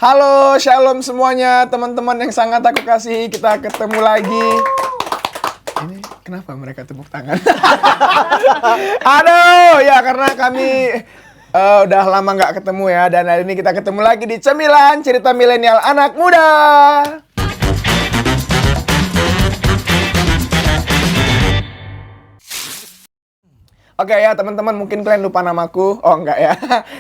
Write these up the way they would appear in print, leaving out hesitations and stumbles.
Halo, shalom semuanya, teman-teman yang sangat aku kasih. Kita ketemu lagi. Ini kenapa mereka tepuk tangan? Aduh, ya karena kami udah lama nggak ketemu ya. Dan hari ini kita ketemu lagi di Cemilan Cerita Milenial Anak Muda. Oke ya teman-teman, mungkin kalian lupa namaku. Oh enggak ya.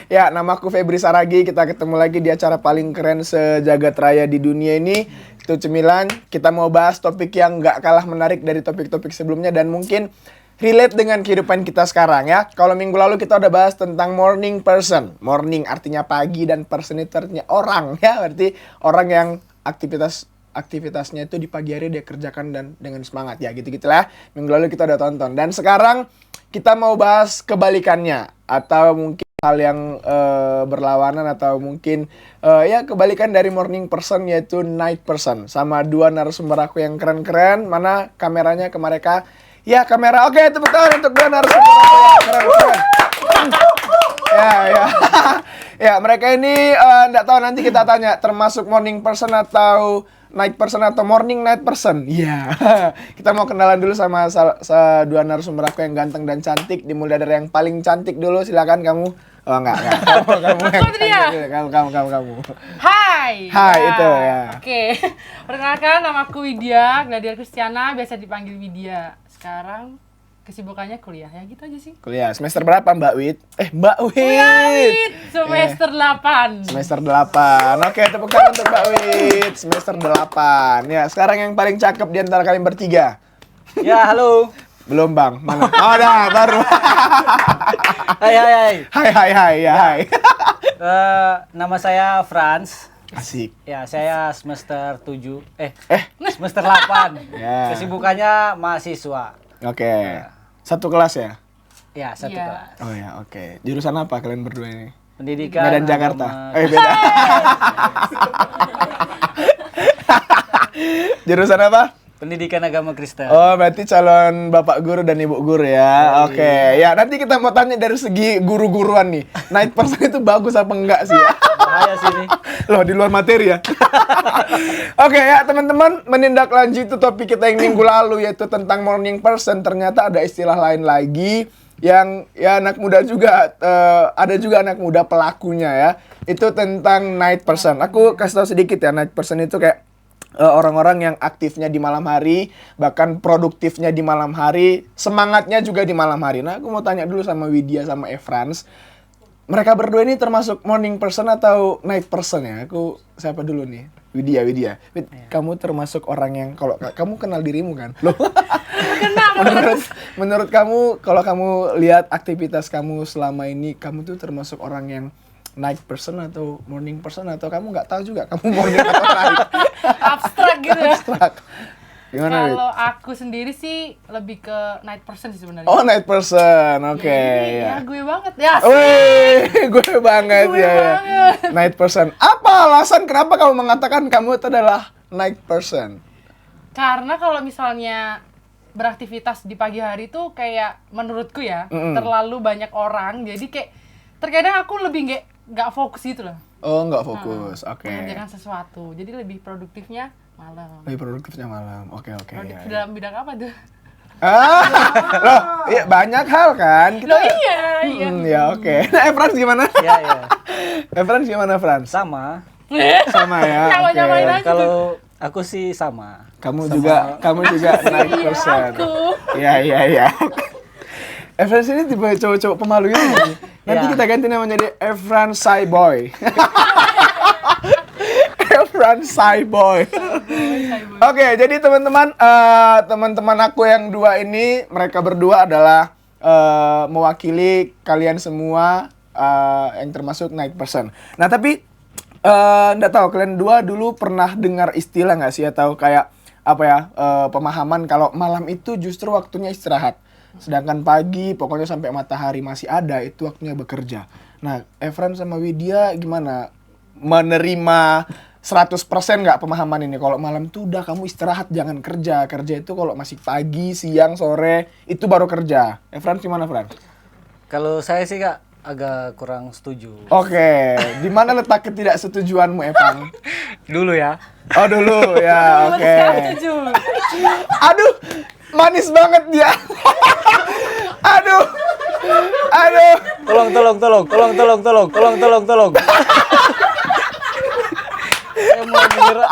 Ya, namaku Febri Saragi. Kita ketemu lagi di acara paling keren sejagat raya di dunia ini. Itu Cemilan. Kita mau bahas topik yang nggak kalah menarik dari topik-topik sebelumnya. Dan mungkin relate dengan kehidupan kita sekarang ya. Kalau minggu lalu kita udah bahas tentang morning person. Morning artinya pagi dan person itu artinya orang ya. Berarti orang yang aktivitasnya itu di pagi hari dia kerjakan dan dengan semangat ya gitu-gitulah. Minggu lalu kita udah tonton. Dan sekarang kita mau bahas kebalikannya atau mungkin hal yang berlawanan atau mungkin ya kebalikan dari morning person yaitu night person. Sama dua narasumber aku yang keren-keren. Mana kameranya ke mereka? Ya kamera. Oke, tepuk tangan untuk dua narasumber aku yang keren-keren. Ya. Ya, mereka ini enggak tahu, nanti kita tanya termasuk morning person atau night person atau morning night person. Iya. Kita mau kenalan dulu sama dua narasumber aku yang ganteng dan cantik. Dimulai dari yang paling cantik dulu, silakan kamu. Oh enggak. Kamu yang cantik. Kamu. Hai. Hai, itu ya. Oke. Perkenalkan, nama aku Widya, Gladia Kristiana, biasa dipanggil Widya. Sekarang kesibukannya kuliah, ya gitu aja sih. Kuliah semester berapa Mbak Wid? Mbak Wid. Kuliah Wid, semester 8. Semester 8. Oke, tepuk tangan untuk Mbak Wid. Semester 8. Ya, sekarang yang paling cakep di antara kalian bertiga. Ya, halo. Belum, Bang. Mana? Oh, dah, baru. Hai. Hai. Nama saya Franz. Asik. Ya, saya semester 7. Semester 8. Ya. Kesibukannya mahasiswa. Oke. Satu kelas ya? Ya, satu Iya. kelas. Oh ya, oke. Jurusan apa kalian berdua ini? Pendidikan Medan Jakarta. agama- Beda. Jurusan apa? Pendidikan agama Kristen. Oh, berarti calon bapak guru dan ibu guru ya. Oke. Ya, nanti kita mau tanya dari segi guru-guruan nih. Night person itu bagus apa enggak sih ya? Bahaya sih ini. Loh, di luar materi ya. Oke ya teman-teman, menindaklanjuti topik kita yang minggu lalu yaitu tentang morning person. Ternyata ada istilah lain lagi yang ya anak muda juga, ada juga anak muda pelakunya ya. Itu tentang night person. Aku kasih tahu sedikit ya, night person itu kayak orang-orang yang aktifnya di malam hari, bahkan produktifnya di malam hari, semangatnya juga di malam hari. Nah, aku mau tanya dulu sama Widya sama Frans. Mereka berdua ini termasuk morning person atau night person ya? Aku siapa dulu nih? Widya. Wid, kamu termasuk orang yang kalau kamu kenal dirimu kan? Loh. menurut kamu kalau kamu lihat aktivitas kamu selama ini, kamu tuh termasuk orang yang night person atau morning person atau kamu nggak tahu juga kamu morning atau night? Abstrak gitu ya. Abstrak. Gimana, Wid? Kalau aku sendiri sih lebih ke night person sih sebenarnya. Oh, night person. Oke, Ya, ya. gue banget. Ya, Wih, gue banget Gue ya. banget. Night person. Apa alasan kenapa kamu mengatakan kamu itu adalah night person? Karena kalau misalnya beraktivitas di pagi hari tuh kayak menurutku ya, terlalu banyak orang. Jadi kayak terkadang aku lebih nggak fokus gitu loh. Oh, nggak fokus. Oke. Mengerjakan sesuatu. Jadi lebih produktifnya malam. Lebih produktifnya malam. Oke. Produktif Ya. dalam bidang apa tuh? Loh, iya banyak hal kan. Loh iya. Ya oke. Nah, Frans gimana? Ya. Frans gimana, Frans? Sama. Sama ya. Oke. Nyamain aja tuh. Kalau aku sih sama. Kamu juga night person. Aku. Iya. Frans ini tipe cowok-cowok pemalu ini. Nanti Ya. kita ganti namanya jadi Frans Shy Boy. Frans Shy Boy. Oke, jadi teman-teman aku yang dua ini, mereka berdua adalah mewakili kalian semua yang termasuk night person. Nah, tapi nggak tahu kalian dua dulu pernah dengar istilah nggak sih atau kayak apa ya pemahaman kalau malam itu justru waktunya istirahat. Sedangkan pagi pokoknya sampai matahari masih ada itu waktunya bekerja. Nah, Efran sama Widya gimana? Menerima 100% nggak pemahaman ini? Kalau malam tuh udah kamu istirahat, jangan kerja. Kerja itu kalau masih pagi, siang, sore, itu baru kerja. Frans gimana, Frans? Kalau saya sih Kak, agak kurang setuju. Oke, di mana letak ketidaksetujuanmu, Evan? Dulu ya. Oh dulu ya, oke. Sekarang setuju. Aduh, manis banget dia. Aduh, aduh. Tolong. Saya mau menyerah.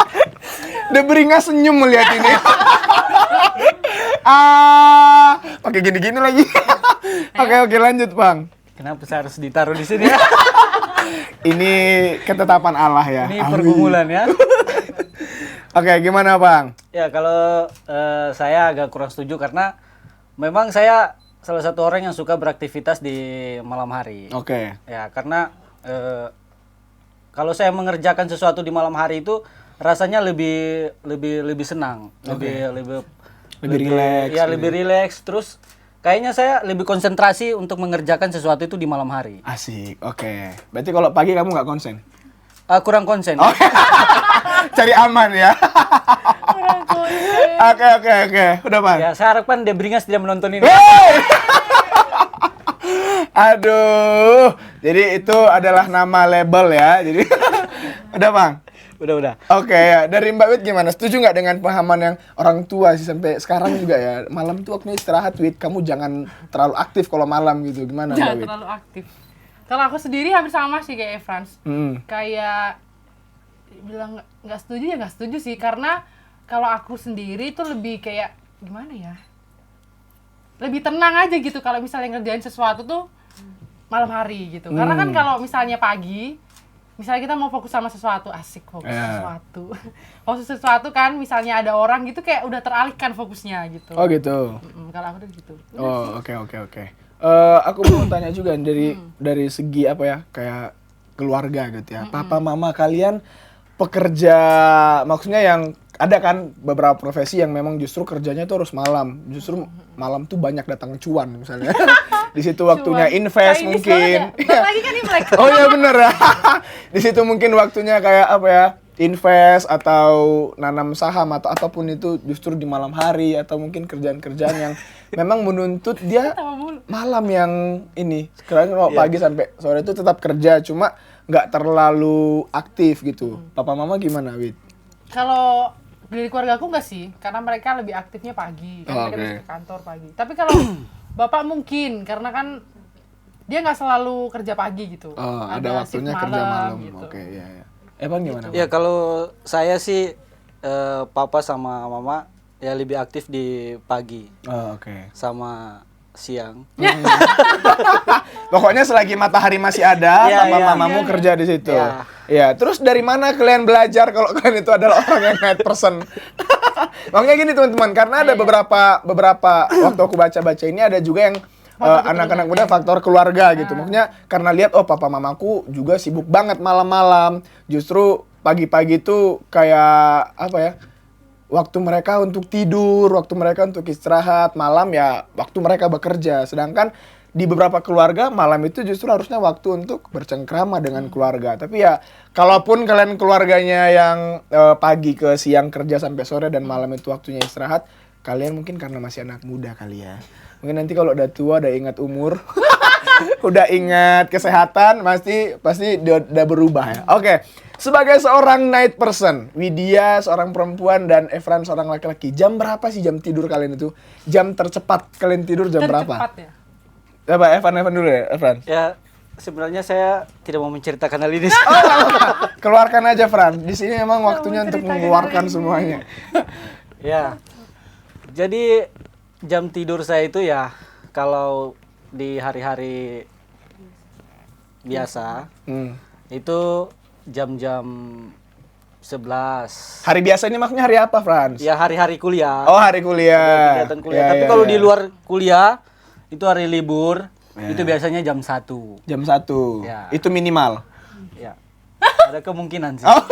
Debringa senyum melihat ini. Pakai gini-gini lagi. Oke, lanjut, Bang. Kenapa saya harus ditaruh di sini ya? Ini ketetapan Allah ya. Ini Amin. pergumulan ya. Oke, gimana, Bang? Ya kalau saya agak kurang setuju karena memang saya salah satu orang yang suka beraktivitas di malam hari. Oke. Ya karena kalau saya mengerjakan sesuatu di malam hari itu rasanya lebih senang, lebih rileks. Ya gitu. lebih rileks. Terus kayaknya saya lebih konsentrasi untuk mengerjakan sesuatu itu di malam hari. Asik. Oke. Berarti kalau pagi kamu nggak konsen? Kurang konsen. Cari aman ya. Kurang konsen. Oke. Udah, Bang. Ya saya harapkan Debringas tidak menonton ini. Hey! Aduh. Jadi itu adalah nama label ya. Jadi udah, Bang. Udah. Oke ya, dari Mbak Wit gimana? Setuju nggak dengan pahaman yang orang tua sih sampai sekarang juga ya? Malam tuh waktunya istirahat, Wit. Kamu jangan terlalu aktif kalau malam gitu. Gimana, Mbak Jangan Wit? terlalu aktif. Kalau aku sendiri hampir sama sih kayak Frans. Kayak bilang nggak setuju ya nggak setuju sih, karena kalau aku sendiri tuh lebih kayak gimana ya? Lebih tenang aja gitu kalau misalnya ngerjain sesuatu tuh malam hari gitu. Karena kan kalau misalnya pagi, misalnya kita mau fokus sama sesuatu, asik fokus sesuatu. Fokus sesuatu kan, misalnya ada orang gitu kayak udah teralihkan fokusnya gitu. Oh gitu. Kalau aku tuh gitu. Oh, oke. Aku mau tanya juga dari segi apa ya, kayak keluarga gitu ya. Papa mama kalian pekerja, maksudnya yang ada kan beberapa profesi yang memang justru kerjanya tuh harus malam. Justru malam tuh banyak datang cuan misalnya. Di situ waktunya invest Kayak ini mungkin. soalnya, bentar lagi kan Imlek. Oh iya bener ya. Di situ mungkin waktunya kayak apa ya? Invest atau nanam saham atau apapun itu justru di malam hari, atau mungkin kerjaan-kerjaan yang memang menuntut dia malam yang ini. Sekarang kalau pagi sampai sore itu tetap kerja, cuma nggak terlalu aktif gitu. Papa mama gimana, Wit? Kalau dari keluarga aku enggak sih, karena mereka lebih aktifnya pagi, karena mereka bisa ke kantor pagi. Tapi kalau bapak mungkin, karena kan dia nggak selalu kerja pagi gitu. Oh, ada waktunya shift kerja malam. gitu. Oke, iya. Bang gimana? Ya kalau saya sih papa sama mama ya lebih aktif di pagi Oh, oke. sama siang. Pokoknya selagi matahari masih ada, Iya, papa iya. mamamu kerja di situ. Iya. Iya. Terus dari mana kalian belajar kalau kalian itu adalah orang yang night person? Makanya gini teman-teman, karena ada beberapa waktu aku baca-baca ini ada juga yang anak-anak muda faktor keluarga gitu. Maksudnya karena lihat papa mamaku juga sibuk banget malam-malam. Justru pagi-pagi itu kayak apa ya? Waktu mereka untuk tidur, waktu mereka untuk istirahat, malam ya waktu mereka bekerja. Sedangkan di beberapa keluarga malam itu justru harusnya waktu untuk bercengkrama dengan keluarga. Tapi ya kalaupun kalian keluarganya yang pagi ke siang kerja sampai sore dan malam itu waktunya istirahat, kalian mungkin karena masih anak muda kali ya. Mungkin nanti kalau udah tua udah ingat umur, udah ingat kesehatan, pasti udah berubah ya. Oke. Sebagai seorang night person, Widya seorang perempuan dan Efran seorang laki-laki, jam berapa sih jam tidur kalian itu? Jam tercepat kalian tidur jam berapa? Tercepat ya. Coba Evan dulu ya, Efran. Ya sebenarnya saya tidak mau menceritakan hal ini. Keluarkan aja, Fran. Di sini memang waktunya untuk mengeluarkan semuanya. Ya. Jadi jam tidur saya itu ya kalau di hari-hari biasa itu jam-jam 11. Hari biasa ini maksudnya hari apa, Frans? Ya hari-hari kuliah. Oh, hari kuliah. Kegiatan kuliah. Ya, Tapi ya, kalau ya. di luar kuliah itu hari libur, itu biasanya jam 1. Jam 1. Ya. Itu minimal. Ya. Ada kemungkinan sih. Oh.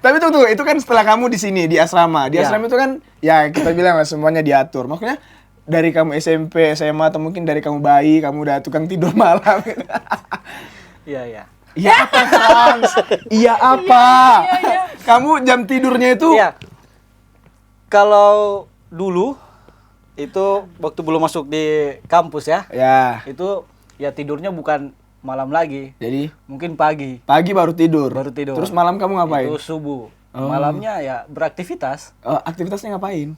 Tapi tunggu, itu kan setelah kamu di sini di asrama. Di Ya. asrama itu kan ya kita bilang lah semuanya diatur. Maksudnya dari kamu SMP, SMA atau mungkin dari kamu bayi, kamu udah tukang tidur malam. Iya, iya. Iya apa, Frans? Iya apa? Kamu jam tidurnya itu? Iya. Kalau dulu itu waktu belum masuk di kampus ya. Ya. Itu ya tidurnya bukan malam lagi. Jadi Mungkin pagi pagi baru tidur. baru tidur. Terus malam kamu ngapain? Itu subuh. Malamnya ya beraktivitas. Aktivitasnya ngapain?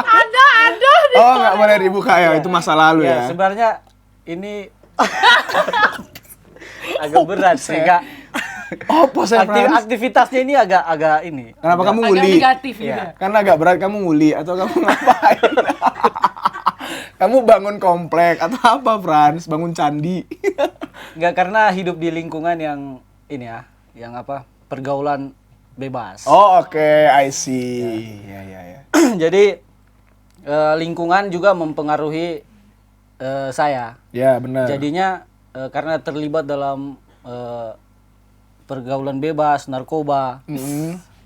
Ada Oh, nggak boleh dibuka ya, itu masa lalu ya. Sebenarnya ini agak berat sih, Kak. Oh, pose Frans. Aktivitasnya ini agak ini. Kenapa kamu agak nguli? negatif gitu. Iya. Ya. Karena agak berat kamu nguli atau kamu ngapain? Kamu bangun komplek atau apa, Frans? Bangun candi? Enggak, karena hidup di lingkungan yang ini ya, yang apa? Pergaulan bebas. Oh, oke, I see. Ya. Jadi lingkungan juga mempengaruhi saya. Ya, benar. Jadinya karena terlibat dalam pergaulan bebas, narkoba.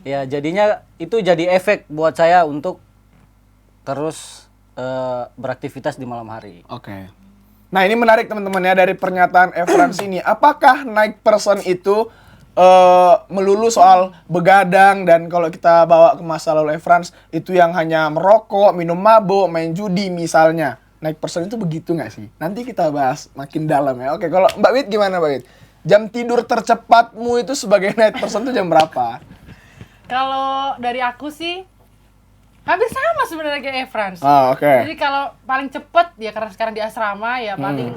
Ya, jadinya itu jadi efek buat saya untuk terus beraktivitas di malam hari. Oke. Nah, ini menarik teman-teman ya dari pernyataan Frans ini. Apakah night person itu melulu soal begadang dan kalau kita bawa ke masa lalu Frans itu yang hanya merokok, minum mabuk, main judi misalnya. Night person itu begitu nggak sih? Nanti kita bahas makin dalam ya. Oke, kalau Mbak Wit gimana Mbak Wit? Jam tidur tercepatmu itu sebagai night person itu jam berapa? Kalau dari aku sih hampir sama sebenarnya kayak Frans. Oh, oke. Jadi kalau paling cepet ya karena sekarang di asrama ya paling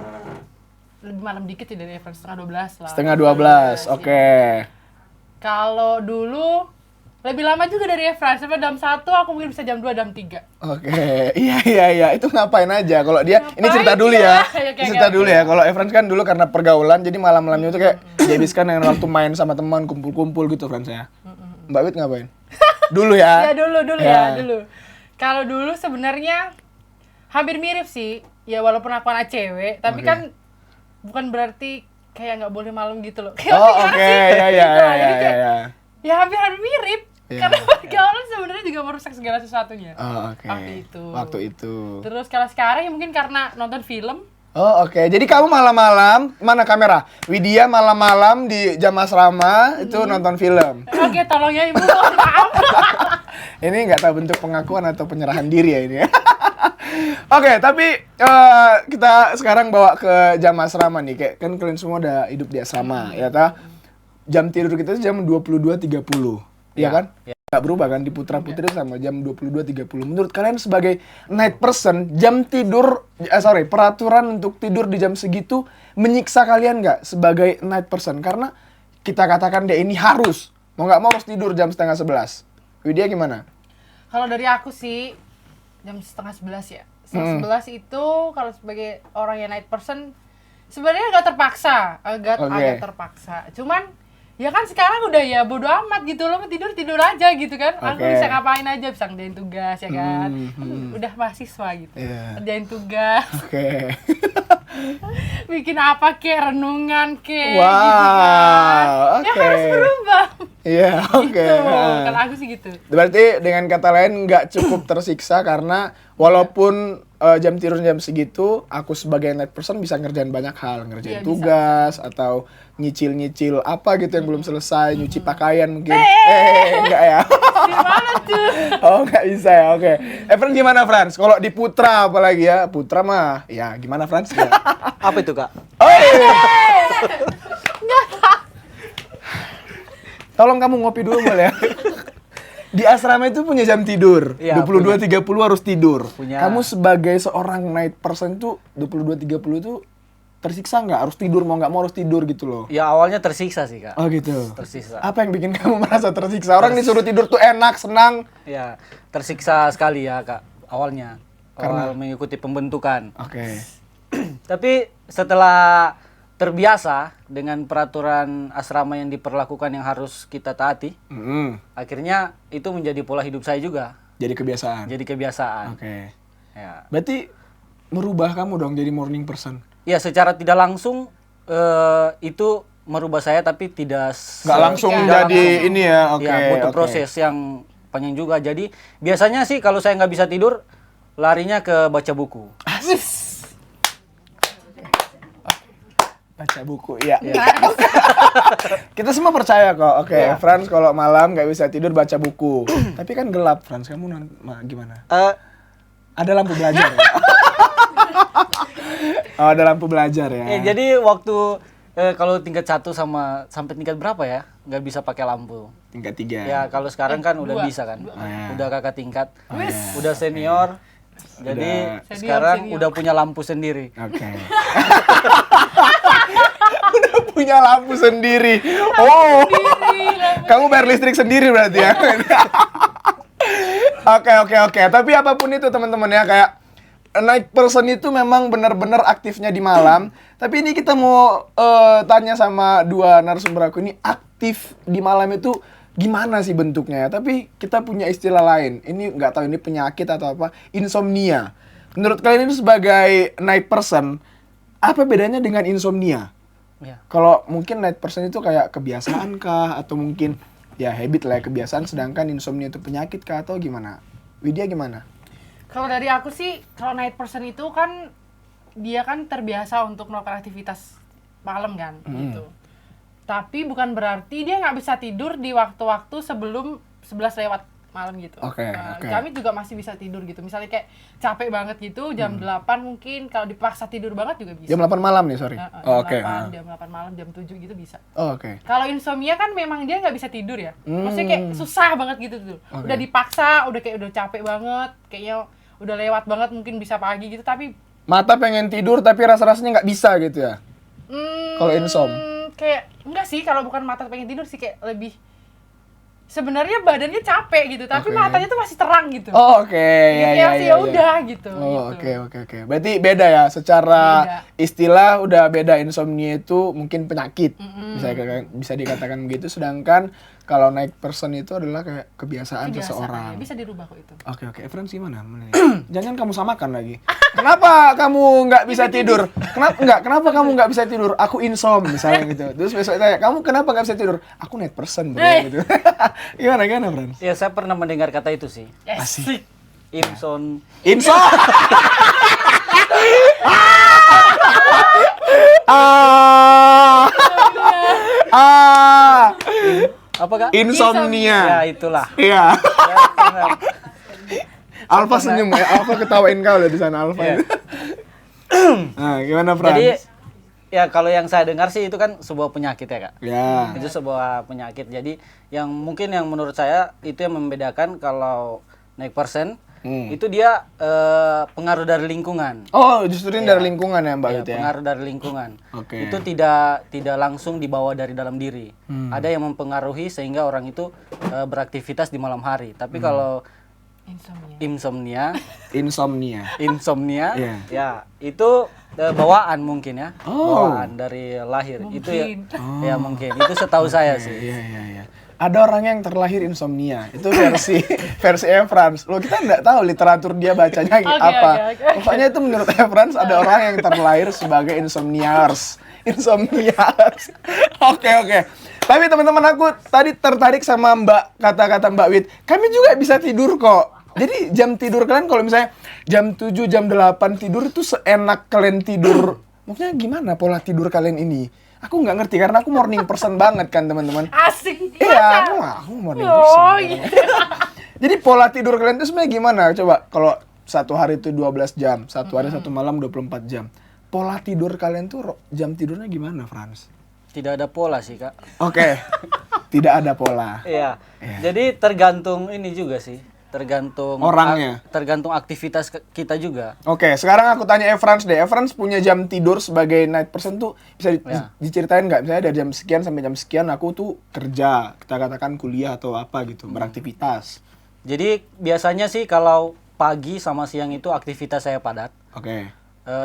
lebih malam dikit ya dari Frans, setengah 12 lah. Setengah 12, oke. Kalau dulu lebih lama juga dari Frans, sampai jam 1 aku mungkin bisa jam 2, jam 3. Oke, iya. Itu ngapain aja? Kalau dia, ini Ngapain cerita dulu ya? ya. Oke, Cerita oke. dulu ya. Kalau Frans kan dulu karena pergaulan, jadi malam-malamnya itu kayak dihabiskan dengan waktu main sama teman, kumpul-kumpul gitu Frans ya. Mbak Wit ngapain? Dulu ya? Ya dulu. Kalau dulu sebenarnya hampir mirip sih. Ya walaupun aku anak cewek, tapi Oke. kan bukan berarti kayak nggak boleh malam gitu loh. Oh, oke. Ya. Ya hampir mirip. Iya, Karena pergaulan sebenarnya juga merusak segala sesuatunya. Oh, oke. Waktu itu. Itu. Terus kalau sekarang ya mungkin karena nonton film. Oh, oke. Jadi kamu malam-malam, mana kamera? Widya malam-malam di jam asrama itu nonton film. Oke, tolong ya Ibu, mohon maaf. Ini nggak tahu bentuk pengakuan atau penyerahan diri ya ini ya. Oke, tapi kita sekarang bawa ke jam asrama nih. Kayak kan kalian semua udah hidup di asrama, ya ta? Jam tidur kita itu jam 22.30. Iya kan? Nggak berubah kan di Putra Putri sama jam 22.30. Menurut kalian sebagai night person, jam tidur peraturan untuk tidur di jam segitu menyiksa kalian nggak sebagai night person? Karena kita katakan dia ini harus, mau nggak mau harus tidur jam 10:30. Widya gimana? Kalau dari aku sih jam 10:30 ya. 10:30 itu kalau sebagai orang yang night person sebenarnya agak terpaksa. Cuman ya kan sekarang udah ya bodo amat gitu loh, tidur aja gitu kan. Aku Oke. bisa ngapain aja, bisa ngerjain tugas ya kan. Udah mahasiswa gitu. Iya. Ngerjain tugas, Oke. bikin apa kek, renungan kek Wow, gitu kan. Ya oke. harus berubah. Iya, oke. Gitu. Nah. Kalau aku sih gitu. Berarti dengan kata lain nggak cukup tersiksa karena walaupun jam tidur jam segitu, aku sebagai night person bisa ngerjain banyak hal, ngerjain Iya, tugas atau nyicil-nyicil apa gitu yang belum selesai, nyuci pakaian mungkin. Enggak ya. Gimana tuh? Oh, nggak bisa ya. Oke. Efren gimana, Frans? Kalau di Putra apalagi ya? Putra mah ya gimana, Frans? Ya. Apa itu, Kak? Oh, iya. Tolong kamu ngopi dulu boleh ya? Di asrama itu punya jam tidur. Iya, 22.30 harus tidur. Punya. Kamu sebagai seorang night person tuh 22.30 itu tersiksa nggak? Harus tidur, mau nggak mau harus tidur gitu loh. Ya awalnya tersiksa sih, Kak. Oh gitu. Tersiksa. Apa yang bikin kamu merasa tersiksa? Orang disuruh tidur tuh enak, senang. Ya, tersiksa sekali ya, Kak. Awalnya. Awal mengikuti pembentukan. Oke. Tapi setelah terbiasa dengan peraturan asrama yang diperlakukan yang harus kita taati, akhirnya itu menjadi pola hidup saya juga. Jadi kebiasaan. Jadi kebiasaan. Oke. Ya. Berarti merubah kamu dong jadi morning person. Ya, secara tidak langsung itu merubah saya, tapi tidak Nggak langsung tidak jadi langsung. ini ya. Oke. Ya, butuh oke. proses yang panjang juga. Jadi biasanya sih kalau saya nggak bisa tidur, larinya ke baca buku. Baca buku, iya. Kita semua percaya kok. Oke, Frans kalau malam nggak bisa tidur baca buku. Tapi kan gelap, Frans. Kamu gimana? Ada lampu belajar ya? Oh, ada lampu belajar ya. Jadi waktu kalau tingkat 1 sampai tingkat berapa ya? Nggak bisa pakai lampu. Tingkat 3. Ya kalau sekarang kan udah 2. bisa kan. ya. Udah kakak tingkat. Wis. Udah senior. Jadi Udah- sekarang Senior. udah punya lampu sendiri. Oke. Udah punya lampu sendiri. Oh. Kamu bayar listrik sendiri berarti ya. Oke. Tapi apapun itu teman-teman ya, kayak night person itu memang benar-benar aktifnya di malam. Tapi ini kita mau tanya sama dua narasumber aku ini, aktif di malam itu gimana sih bentuknya? Tapi kita punya istilah lain. Ini nggak tahu ini penyakit atau apa, insomnia. Menurut kalian ini sebagai night person, apa bedanya dengan insomnia? Ya. Kalau mungkin night person itu kayak kebiasaan kah, atau mungkin ya habit lah ya, kebiasaan, sedangkan insomnia itu penyakit kah, atau gimana? Widya gimana? Kalau dari aku sih, kalau night person itu kan dia kan terbiasa untuk melakukan aktivitas malam kan, gitu. Tapi bukan berarti dia nggak bisa tidur di waktu-waktu sebelum 11 lewat malam gitu. Oke. Kami juga masih bisa tidur gitu. Misalnya kayak capek banget gitu, jam 8 mungkin, kalau dipaksa tidur banget juga bisa. Jam 8 malam nih, sorry. Jam Oh, oke. 8, jam 8 malam, jam 7 gitu bisa. Oh, oke. Kalau insomnia kan memang dia nggak bisa tidur ya. Maksudnya kayak susah banget gitu tuh. Oke. Udah dipaksa, udah capek banget, kayaknya udah lewat banget, mungkin bisa pagi gitu, tapi Mata pengen tidur tapi rasa-rasanya nggak bisa gitu ya? Kalau insom? kayak enggak sih, kalau bukan mata pengen tidur sih, kayak lebih sebenarnya badannya capek gitu, tapi Oke. matanya tuh masih terang gitu. Oh, oke. Jadi kayak ya udah gitu. Oh, gitu. oke. Berarti beda ya, secara Beda. istilah udah beda. Insomnia itu mungkin penyakit, bisa dikatakan begitu. Sedangkan kalau night person itu adalah kayak kebiasaan Kebiasaan, seseorang. ya, bisa dirubah kok itu. Oke. Efren gimana? Jangan kamu samakan lagi. Kenapa kamu nggak bisa tidur? Kenapa kamu nggak bisa tidur? Aku insom misalnya gitu. Terus besok tanya, kamu kenapa nggak bisa tidur? Aku night person bro gitu. Gimana Fren? Ya saya pernah mendengar kata itu sih. Asik. Inson. Insom. Ah. Apa kak? Insomnia. Ya itulah. Iya. Ya, benar. Alfa senyum ya. Alfa ketawain kau loh di sana Alfa. Iya. Nah, gimana Frans? Jadi ya kalau yang saya dengar sih itu kan sebuah penyakit ya kak. Ya. Itu sebuah penyakit. Jadi yang mungkin yang menurut saya itu yang membedakan kalau night person itu dia pengaruh dari lingkungan. Oh, justru ini dari lingkungan ya Mbak Ya, Wit ya. pengaruh dari lingkungan. Oke. Itu tidak langsung dibawa dari dalam diri. Ada yang mempengaruhi sehingga orang itu beraktivitas di malam hari. Tapi kalau Insomnia. Insomnia. Iya. ya itu bawaan mungkin ya. Oh. Bawaan dari lahir. Itu ya, Mungkin. ya mungkin. Itu setahu saya sih. Iya. Ada orang yang terlahir insomnia. Itu versi Frans. Loh, kita nggak tahu literatur dia bacanya apa. oke. Pokoknya itu menurut Frans ada orang yang terlahir sebagai insomniars. Oke. Tapi teman-teman, aku tadi tertarik sama kata-kata Mbak Wit. Kami juga bisa tidur kok. Jadi jam tidur kalian kalau misalnya jam 7, jam 8 tidur itu seenak kalian tidur. Maksudnya gimana pola tidur kalian ini? Aku nggak ngerti karena aku morning person banget kan teman-teman. Asik. Iya, aku morning person. Oh, gitu. Jadi pola tidur kalian itu sebenarnya gimana? Coba kalau satu hari itu 12 jam, satu hari satu malam 24 jam. Pola tidur kalian tuh jam tidurnya gimana, Frans? Tidak ada pola sih kak. Oke. Tidak ada pola. Iya. Jadi tergantung ini juga sih. Tergantung Orangnya. tergantung aktivitas kita juga. Oke, sekarang aku tanya Frans deh. Frans punya jam tidur sebagai night person tuh bisa diceritain nggak? Misalnya dari jam sekian sampai jam sekian aku tuh kerja, kita katakan kuliah atau apa gitu, beraktivitas. Jadi biasanya sih kalau pagi sama siang itu aktivitas saya padat Oke.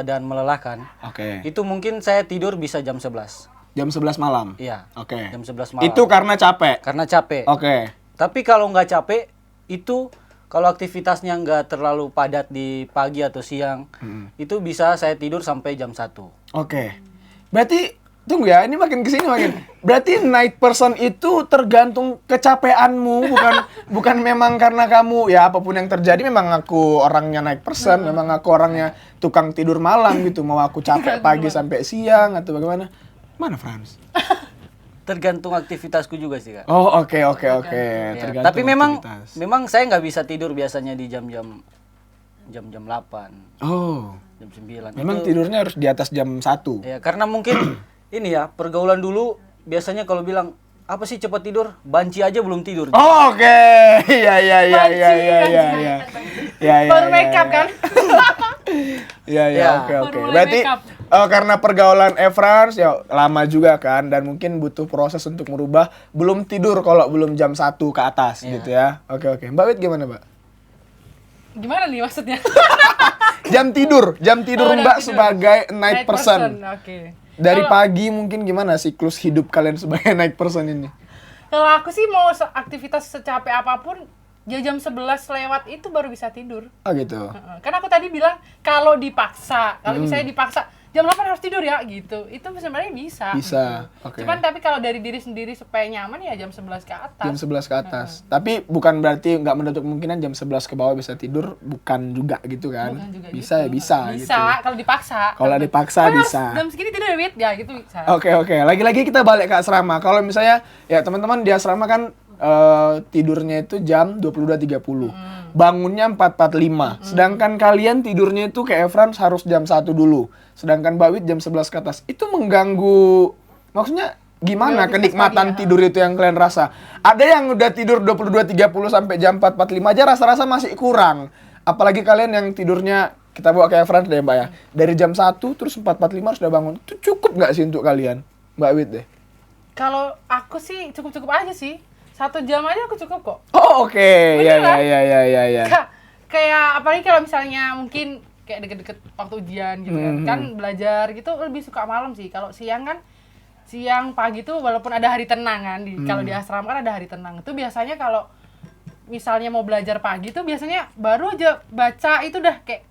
dan melelahkan. Oke. Itu mungkin saya tidur bisa jam 11. Jam 11 malam. Iya. Oke. Jam 11 malam. Itu karena capek. Karena capek. Oke. Tapi kalau nggak capek, itu kalau aktivitasnya nggak terlalu padat di pagi atau siang, itu bisa saya tidur sampai jam 1. Oke. Berarti tunggu ya, ini makin kesini makin. Berarti night person itu tergantung kecapeanmu, bukan memang karena kamu ya apapun yang terjadi memang aku orangnya night person, memang aku orangnya tukang tidur malam gitu, mau aku capek pagi sampai siang atau bagaimana? Mana Frans? Tergantung aktivitasku juga sih kak. Oh, oke. Ya, Tergantung tapi memang aktivitas. memang saya nggak bisa tidur biasanya di jam-jam jam-jam 8, Oh. jam 9. Memang Itu, tidurnya harus di atas jam 1. ya karena mungkin ini ya, pergaulan dulu biasanya kalau bilang apa sih cepat tidur? Banci aja belum tidur. Oh, oke. Iya iya iya Banci, iya iya iya. Iya. Iya, Baru iya, make up iya. kan? Iya iya Ya. oke oke. Baru mulai Berarti make up. karena pergaulan Frans ya lama juga kan dan mungkin butuh proses untuk merubah belum tidur kalau belum jam 1 ke atas gitu ya. Oke oke. Mbak Wit gimana, Mbak? Gimana nih maksudnya? Jam tidur Oh, jam Mbak tidur. sebagai night person. Oke. Dari Kalau- pagi mungkin gimana siklus hidup kalian sebagai night person ini? Kalau aku sih mau aktivitas secapek apapun, ya jam 11 lewat itu baru bisa tidur. Oh gitu. Heeh. Kan aku tadi bilang kalau dipaksa, kalau misalnya dipaksa jam 8 harus tidur ya gitu. Itu sebenarnya bisa. Bisa. gitu. Oke. Cuman tapi kalau dari diri sendiri supaya nyaman ya jam 11 ke atas. Jam 11 ke atas. Tapi bukan berarti nggak menutup kemungkinan jam 11 ke bawah bisa tidur, bukan juga gitu kan. Bukan juga Bisa ya, gitu. bisa Bisa gitu. kalau dipaksa. Kalau dipaksa "Oh, harus bisa." Jam segini tidur ya, Wit. Ya gitu bisa. Oke oke. Lagi-lagi kita balik ke asrama. Kalau misalnya ya teman-teman di asrama kan tidurnya itu jam 22.30. Bangunnya 4.45. Sedangkan kalian tidurnya itu kayak Frans harus jam 1 dulu. Sedangkan Mbak Wit jam 11 ke atas. Itu mengganggu, maksudnya gimana Aktivitas kenikmatan pagi, ya. tidur itu yang kalian rasa? Ada yang udah tidur 22.30 sampai jam 4.45 aja rasa-rasa masih kurang. Apalagi kalian yang tidurnya kita bawa kayak Frans deh Mbak ya. Dari jam 1 terus 4.45 harus udah bangun. Itu cukup nggak sih untuk kalian? Mbak Wit deh. Kalau aku sih cukup-cukup aja sih. 1 jam aja aku cukup kok. Oh oke. Ya Beneran? ya. Kayak apalagi kalau misalnya mungkin kayak deket-deket waktu ujian gitu kan belajar gitu lebih suka malam sih. Kalau siang kan siang pagi tuh walaupun ada hari tenang kan kalau di asrama kan ada hari tenang itu biasanya kalau misalnya mau belajar pagi tuh biasanya baru aja baca itu udah kayak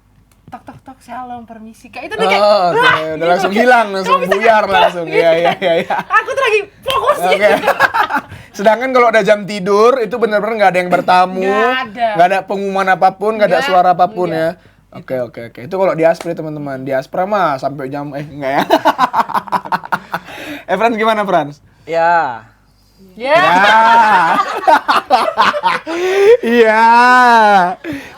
tok shalom permisi kayak itu udah kayak Oh, oke. "Wah," Udah gitu, langsung kayak, hilang, langsung "Kok bisa buyar kayak langsung. gitu?" Iya iya iya. Aku tuh lagi fokus Oke. gitu. Sedangkan kalau ada jam tidur itu benar-benar nggak ada yang bertamu, Nggak ada. pengumuman apapun, nggak ada Nggak, suara apapun nggak. ya. Oke. Itu kalau di Aspri teman-teman, di Aspra mah sampai jam enggak ya. Frans gimana Frans? Ya, Ya. Iya.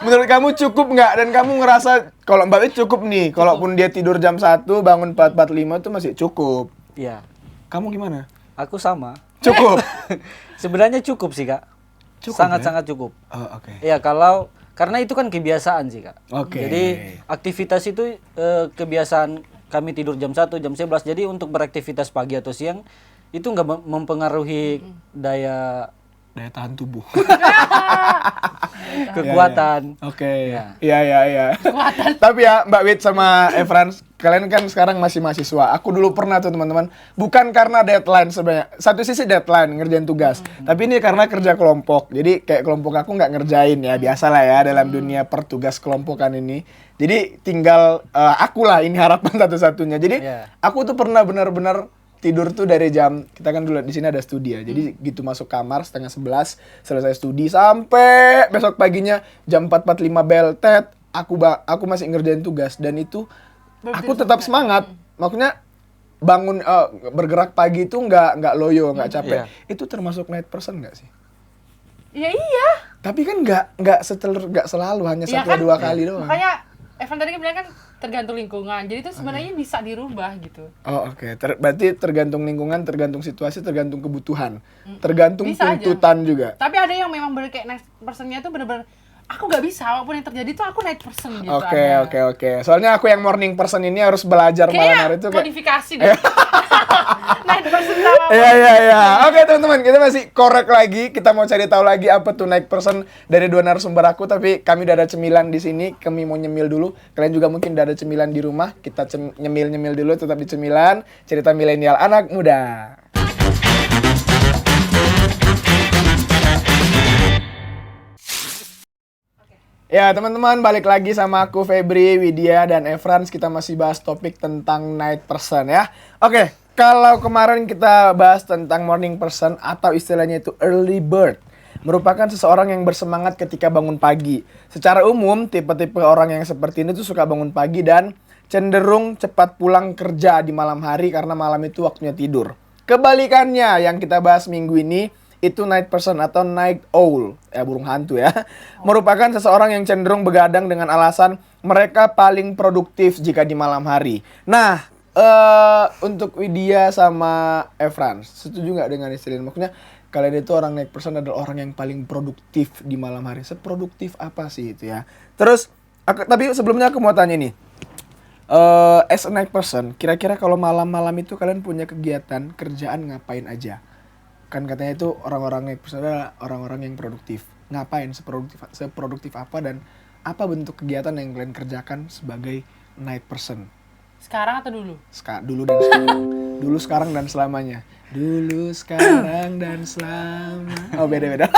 Menurut kamu cukup nggak? Dan kamu ngerasa kalau Mbak Wit cukup nih, kalaupun dia tidur jam 1 bangun 4.45 itu masih cukup. ya. Kamu gimana? Aku sama. Cukup. Sebenarnya cukup sih, Kak. Cukup, Sangat-sangat cukup. Oh, oke. Ya, karena itu kan kebiasaan sih, Kak. Oke. Jadi aktivitas itu kebiasaan kami tidur jam 1, jam 11. Jadi untuk beraktivitas pagi atau siang itu nggak mempengaruhi daya Daya tahan tubuh. kekuatan. Oke. Ya. Iya. Tapi ya Mbak Wit sama Frans, kalian kan sekarang masih mahasiswa. Aku dulu pernah tuh teman-teman, bukan karena deadline sebenarnya. Satu sisi deadline ngerjain tugas, tapi ini karena kerja kelompok. Jadi kayak kelompok aku nggak ngerjain ya, biasalah ya dalam dunia pertugas kelompokan ini. Jadi tinggal aku lah ini harapan satu-satunya. Jadi Ya. aku tuh pernah benar-benar tidur tuh dari jam, kita kan dulu di sini ada studi ya, jadi gitu masuk kamar setengah 11 selesai studi sampai besok paginya jam 4.45 bel tet, aku masih ngerjain tugas dan itu aku tetap semangat, maksudnya bangun bergerak pagi itu nggak loyo nggak capek. Itu termasuk night person nggak sih? Ya iya. Tapi kan nggak selalu hanya Iya satu kan? dua kali doang. Makanya Evan tadi kan bilang kan tergantung lingkungan. Jadi itu sebenarnya bisa dirubah gitu. Oh oke. Berarti tergantung lingkungan, tergantung situasi, tergantung kebutuhan, tergantung Bisa aja. tuntutan juga. Tapi ada yang memang bener kayak night personnya tuh bener-bener aku nggak bisa apapun yang terjadi tuh aku night person gitu. Oke ada. oke. Soalnya aku yang morning person ini harus belajar malam Kayaknya hari itu kayak. modifikasi deh. night person sama Iya. Oke teman-teman, kita masih korek lagi. Kita mau cari tahu lagi apa tuh night person dari dua narasumber aku. Tapi kami udah ada cemilan di sini. Kami mau nyemil dulu. Kalian juga mungkin udah ada cemilan di rumah. Kita nyemil dulu. Tetap di cemilan. Cerita milenial anak muda. Ya teman-teman, balik lagi sama aku Febri, Widya, dan Frans. Kita masih bahas topik tentang night person ya. Oke, kalau kemarin kita bahas tentang morning person atau istilahnya itu early bird, merupakan seseorang yang bersemangat ketika bangun pagi. Secara umum, tipe-tipe orang yang seperti ini tuh suka bangun pagi dan cenderung cepat pulang kerja di malam hari karena malam itu waktunya tidur. Kebalikannya yang kita bahas minggu ini itu night person atau night owl, burung hantu ya, merupakan seseorang yang cenderung begadang dengan alasan mereka paling produktif jika di malam hari. Nah, untuk Widya sama Efran, setuju nggak dengan istilah ini? Maksudnya kalian itu orang night person adalah orang yang paling produktif di malam hari. Seproduktif apa sih itu ya? Terus, tapi sebelumnya aku mau tanya nih. As a night person, kira-kira kalau malam-malam itu kalian punya kegiatan kerjaan ngapain aja? Kan katanya itu orang-orang night person adalah orang-orang yang produktif. Ngapain? Seproduktif apa dan apa bentuk kegiatan yang kalian kerjakan sebagai night person? Sekarang atau dulu? Dulu dan sekarang. Dulu, sekarang dan selamanya. Dulu, sekarang dan selama. Oh, beda-beda.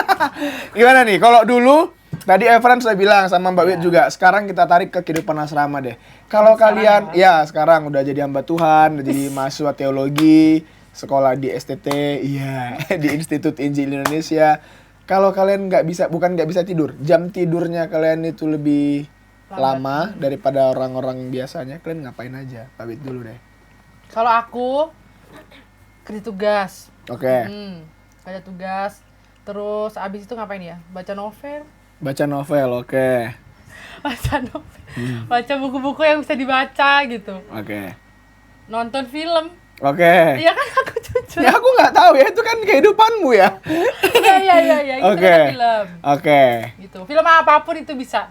Gimana nih? Kalau dulu tadi Efran sudah bilang sama Mbak Wit juga. Sekarang kita tarik ke kehidupan asrama deh. Kalau kalian sekarang udah jadi hamba Tuhan, udah jadi mahasiswa teologi, sekolah di STT, di Institut Injil Indonesia. Kalau kalian bukan nggak bisa tidur, jam tidurnya kalian itu lebih lama daripada orang-orang biasanya, kalian ngapain aja? Mbak Wit dulu deh. Kalau aku kerja tugas. Oke. Kerja tugas. Terus abis itu ngapain ya? Baca novel. Baca novel, oke. Baca novel. Baca buku-buku yang bisa dibaca gitu. Oke. Nonton film. Oke. Iya kan aku jujur. Ya aku nggak tahu ya, itu kan kehidupanmu ya. Iya. Itu Oke. kan film. Oke. Gitu. Film apapun itu bisa.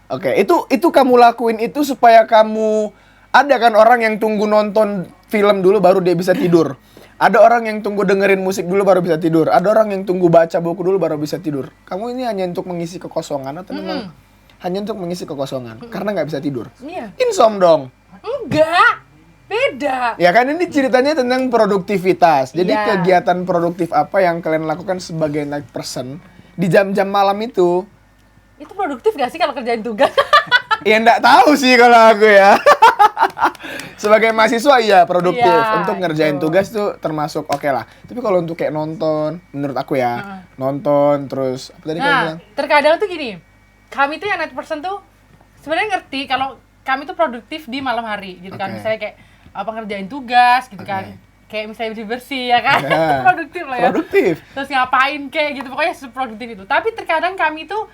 Oke, itu kamu lakuin itu supaya kamu, ada kan orang yang tunggu nonton film dulu baru dia bisa tidur. Ada orang yang tunggu dengerin musik dulu baru bisa tidur. Ada orang yang tunggu baca buku dulu baru bisa tidur. Kamu ini hanya untuk mengisi kekosongan atau memang hanya untuk mengisi kekosongan? Karena nggak bisa tidur. Iya. Insom dong. Enggak. Beda. Ya kan ini ceritanya tentang produktivitas. Jadi Iya. kegiatan produktif apa yang kalian lakukan sebagai night person di jam-jam malam itu? Itu produktif gak sih kalau kerjain tugas? Ya enggak tahu sih kalau aku ya. Sebagai mahasiswa iya produktif. Iya, Untuk ngerjain itu. tugas tuh termasuk oke lah. Tapi kalau untuk kayak nonton, menurut aku ya, nonton terus apa tadi kamu Nah, bilang? terkadang tuh gini. Kami tuh yang night person tuh sebenarnya ngerti kalau kami tuh produktif di malam hari gitu kan. Oke. Misalnya kayak apa ngerjain tugas gitu kan. Kayak misalnya bersih-bersih ya kan. Nah, produktif lah ya. produktif. Terus ngapain kayak gitu, pokoknya seproduktif itu. Tapi terkadang kami tuh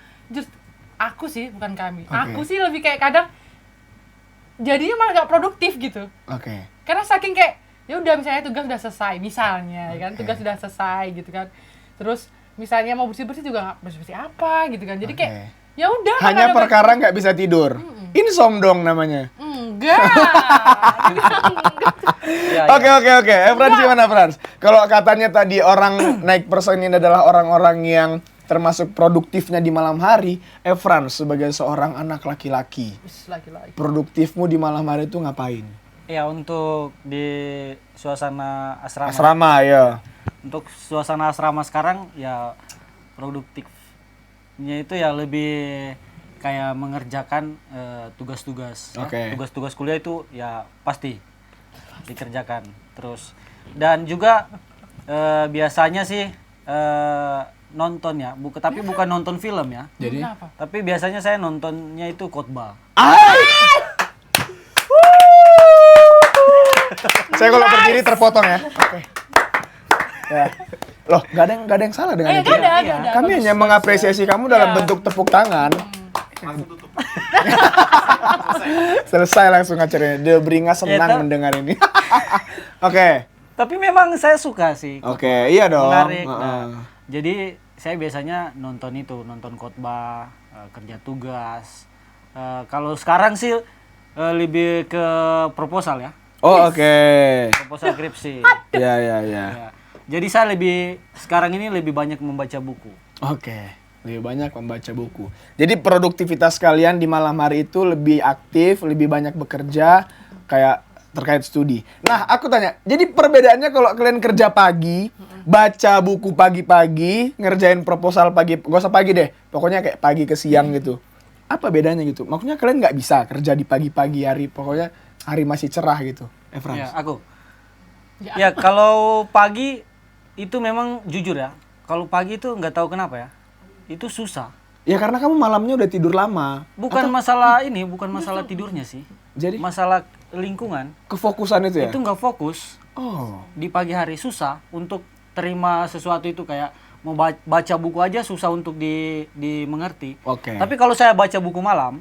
aku sih, bukan kami. Oke. Aku sih lebih kayak kadang jadinya malah gak produktif gitu. Oke. Karena saking kayak ya udah misalnya tugas udah selesai misalnya ya kan, tugas udah selesai gitu kan. Terus misalnya mau bersih-bersih juga nggak bersih-bersih apa gitu kan. Jadi kayak ya udah Hanya kadang-kadang- perkara nggak bisa tidur. Insom dong namanya. enggak. Ya, Oke. Frans gimana Frans? Kalau katanya tadi orang night person ini adalah orang-orang yang termasuk produktifnya di malam hari, Frans sebagai seorang anak laki-laki, Wis, laki-laki. produktifmu di malam hari itu ngapain? Ya untuk di suasana asrama. Asrama ya. Untuk suasana asrama sekarang ya produktifnya itu ya lebih kayak mengerjakan tugas-tugas. ya. Oke. Tugas-tugas kuliah itu ya pasti dikerjakan. Terus dan juga biasanya sih nonton ya, tapi bukan nonton film ya. Jadi Kenapa? Tapi biasanya saya nontonnya itu khotbah. saya kalau berdiri terpotong ya. Oke. Ya. Loh, gak ada yang salah dengan itu. Gak ada. Kami Bagus. hanya mengapresiasi kamu dalam Ya. bentuk tepuk tangan. Selesai langsung acaranya. Dia beringas senang Ya, mendengar ini. Oke. Tapi memang saya suka sih. Oke, iya dong. Menarik. Heeh. Nah, jadi saya biasanya nonton khotbah, kerja tugas. Kalau sekarang sih lebih ke proposal ya, Oh, oke. proposal skripsi. Ya. Ya. Jadi saya sekarang ini lebih banyak membaca buku. Oke. Lebih banyak membaca buku. Jadi produktivitas kalian di malam hari itu lebih aktif, lebih banyak bekerja kayak terkait studi. Nah, aku tanya, jadi perbedaannya kalau kalian kerja pagi, baca buku pagi-pagi, ngerjain proposal pagi, gak usah pagi deh, pokoknya kayak pagi ke siang gitu. Apa bedanya gitu? Maksudnya kalian nggak bisa kerja di pagi-pagi hari, pokoknya hari masih cerah gitu. Frans. Ya, aku. Ya, Ya, kalau pagi itu memang jujur ya. Kalau pagi itu nggak tahu kenapa ya. Itu susah. Ya karena kamu malamnya udah tidur lama. Bukan masalah ini, bukan masalah tidurnya sih. Jadi Masalah lingkungan. kefokusan itu ya? Itu nggak fokus. Oh. Di pagi hari susah untuk terima sesuatu itu kayak mau baca buku aja susah untuk dimengerti. Oke. Tapi kalau saya baca buku malam,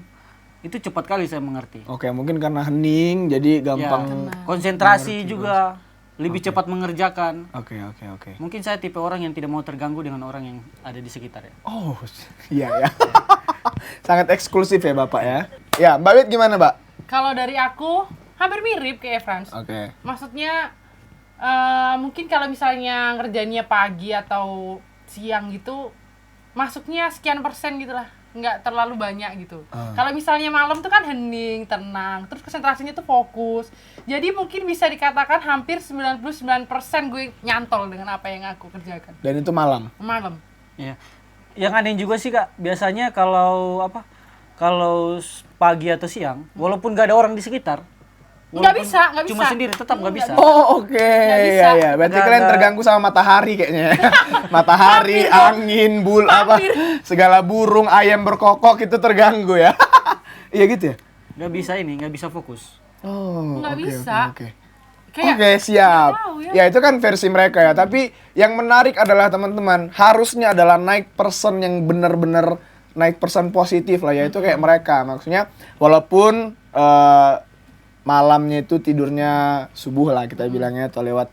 itu cepat kali saya mengerti. Oke, mungkin karena hening jadi Ya, gampang. konsentrasi juga lebih cepat mengerjakan. Oke. Mungkin saya tipe orang yang tidak mau terganggu dengan orang yang ada di sekitar ya. Oh, iya ya. Sangat eksklusif ya Bapak ya. Ya, Mbak Wit gimana, Mbak? Kalau dari aku hampir mirip kayak Frans. Oke. Maksudnya mungkin kalau misalnya ngerjainnya pagi atau siang gitu, masuknya sekian persen gitu lah, nggak terlalu banyak gitu. Kalau misalnya malam tuh kan hening, tenang, terus konsentrasinya tuh fokus. Jadi mungkin bisa dikatakan hampir 99% gue nyantol dengan apa yang aku kerjakan. Dan itu malam. Malam. Ya. Yang aneh juga sih Kak, biasanya kalau pagi atau siang, walaupun gak ada orang di sekitar, Nggak bisa. cuma sendiri tetap nggak bisa. Oh, oke. Nggak bisa. Iya. Berarti Nggak kalian ada. terganggu sama matahari kayaknya. Matahari, Hampir, Bang. angin, apa segala burung, ayam berkokok itu terganggu ya. Iya gitu ya? Nggak bisa fokus. Oh, Nggak oke, bisa. Oke. Kayak Oke, siap. nggak tahu ya. Ya itu kan versi mereka ya. Tapi yang menarik adalah teman-teman, harusnya adalah naik person yang benar-benar naik person positif lah, yaitu kayak mereka. Maksudnya walaupun malamnya itu tidurnya subuh lah kita bilangnya, atau lewat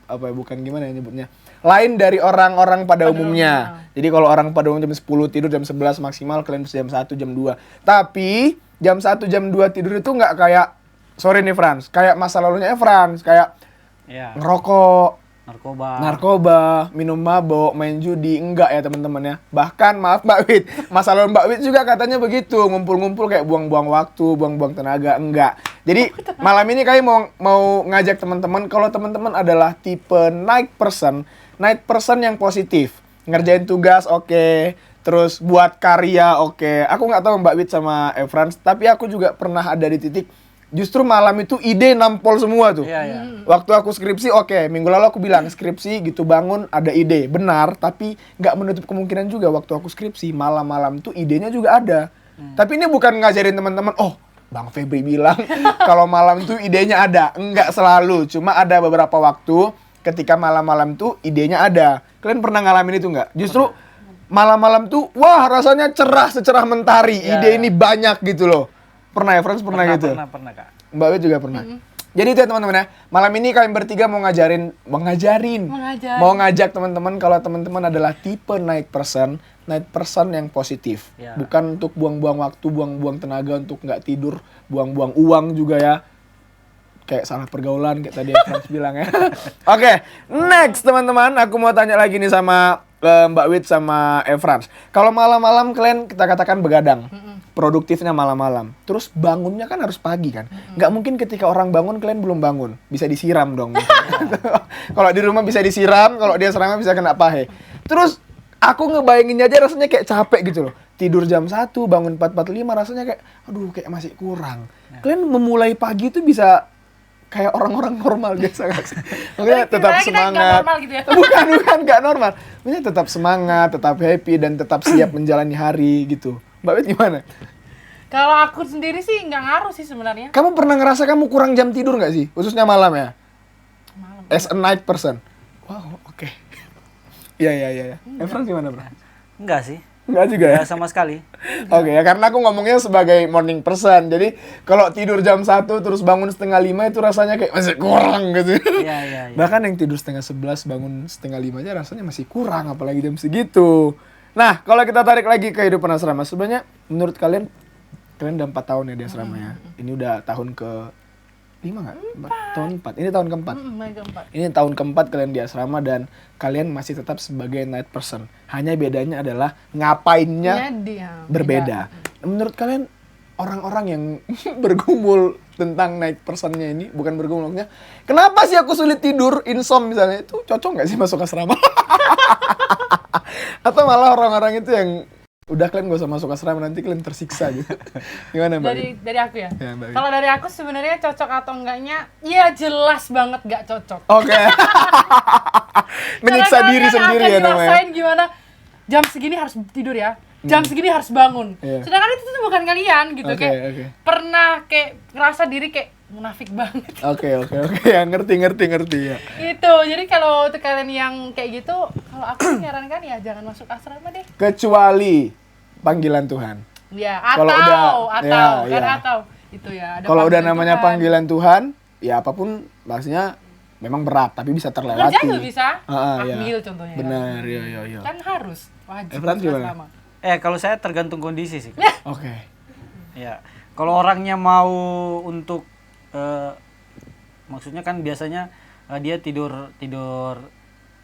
apa ya, bukan gimana ya nyebutnya, lain dari orang-orang pada umumnya. Jadi kalau orang pada umumnya jam 10 tidur, jam 11 maksimal, kalian bisa jam 1, jam 2. Tapi jam 1, jam 2 tidur itu nggak kayak, sorry nih Frans, kayak masa lalunya Frans, kayak Ya. ngerokok, Narkoba. minum mabok, main judi, enggak ya teman-teman ya. Bahkan maaf Mbak Wit, masa lalu Mbak Wit juga katanya begitu, ngumpul-ngumpul kayak buang-buang waktu, buang-buang tenaga, enggak. Jadi malam ini kami mau ngajak teman-teman, kalau teman-teman adalah tipe night person yang positif, ngerjain tugas oke, terus buat karya oke. Aku nggak tahu Mbak Wit sama Frans, tapi aku juga pernah ada di titik justru malam itu ide nampol semua tuh. Iya. Waktu aku skripsi, oke, minggu lalu aku bilang skripsi gitu, bangun ada ide, benar, tapi nggak menutup kemungkinan juga waktu aku skripsi malam-malam tuh idenya juga ada. Tapi ini bukan ngajarin teman-teman, oh Bang Febri bilang kalau malam tuh idenya ada, enggak selalu, cuma ada beberapa waktu ketika malam-malam tuh idenya ada. Kalian pernah ngalamin itu nggak? Justru malam-malam tuh, wah rasanya cerah secerah mentari, ide ini banyak gitu loh. Pernah ya, Frans? Pernah gitu? Pernah Kak. Mbak Wit juga pernah. Jadi itu ya teman-teman ya. Malam ini kalian bertiga mau Mengajarin. mau ngajak teman-teman kalau teman-teman adalah tipe night person yang positif. Ya. Bukan untuk buang-buang waktu, buang-buang tenaga untuk nggak tidur, buang-buang uang juga ya. Kayak salah pergaulan kayak tadi yang Frans bilang ya. Oke, next teman-teman, aku mau tanya lagi nih sama Mbak Wit sama Frans. Kalau malam-malam kalian kita katakan begadang. Produktifnya malam-malam. Terus bangunnya kan harus pagi kan. Nggak mungkin ketika orang bangun kalian belum bangun. Bisa disiram dong. Kalau di rumah bisa disiram, kalau dia serama bisa kena pahe. Terus aku ngebayanginnya aja rasanya kayak capek gitu loh. Tidur jam 1, bangun 4.45 rasanya kayak aduh kayak masih kurang. Kalian memulai pagi itu bisa kayak orang-orang normal biasa gak sih? Makanya tetap Kita nggak semangat. normal gitu ya. Bukan nggak normal. Makanya tetap semangat, tetap happy dan tetap siap menjalani hari gitu. Mbak Wit gimana? Kalau aku sendiri sih nggak ngaruh sih sebenarnya. Kamu pernah ngerasa kamu kurang jam tidur nggak sih? Khususnya malam ya? Malam. As a night person. Wow, oke. Iya. Frans gimana, Bro? Enggak sih. Enggak juga ya? Enggak sama sekali. Oke ya, karena aku ngomongnya sebagai morning person. Jadi kalau tidur jam 1 terus bangun setengah 5 itu rasanya kayak masih kurang gitu. Iya. Bahkan yang tidur setengah 11 bangun setengah 5 aja rasanya masih kurang, apalagi jam segitu. Nah, kalau kita tarik lagi kehidupan asrama, sebenarnya menurut kalian udah 4 tahun ya di asrama ya. Ini udah tahun ke 5 nggak? Tahun 4. Ini tahun keempat. Main keempat. Ini tahun keempat kalian di asrama dan kalian masih tetap sebagai night person. Hanya bedanya adalah ngapainnya Dia berbeda. Menurut kalian orang-orang yang bergumul tentang night personnya ini, bukan bergumul maksudnya, kenapa sih aku sulit tidur, insom misalnya, itu cocok nggak sih masuk asrama? Atau malah orang-orang itu yang udah kalian gak usah masuk asrama nanti kalian tersiksa gitu. Gimana Mbak? dari aku ya. Ya, Mbak. Kalau dari aku sebenarnya cocok atau enggaknya, ya jelas banget nggak cocok. Oke. Menyiksa Karena diri kalian sendiri akan ya namanya. ngerasain gimana jam segini harus tidur ya, jam segini harus bangun. Iya. Sedangkan itu tuh bukan kalian gitu. Oke, Kayak oke. pernah kayak ngerasa diri kayak munafik banget. Oke, ya ngerti ya. Itu. Jadi kalau untuk kalian yang kayak gitu, kalau aku menyarankan ya jangan masuk asrama deh. Kecuali panggilan Tuhan. Ya, Kalau atau itu ya. Ada Kalau udah panggilan namanya Tuhan. panggilan Tuhan, ya apapun maksudnya memang berat tapi bisa terlewati. Kerja juga bisa. Iya. Akmil contohnya. Benar, iya. Kan harus wajib Frans masuk gimana? asrama. Kalau saya tergantung kondisi sih. Oke. Ya, kalau orangnya mau untuk maksudnya kan biasanya dia tidur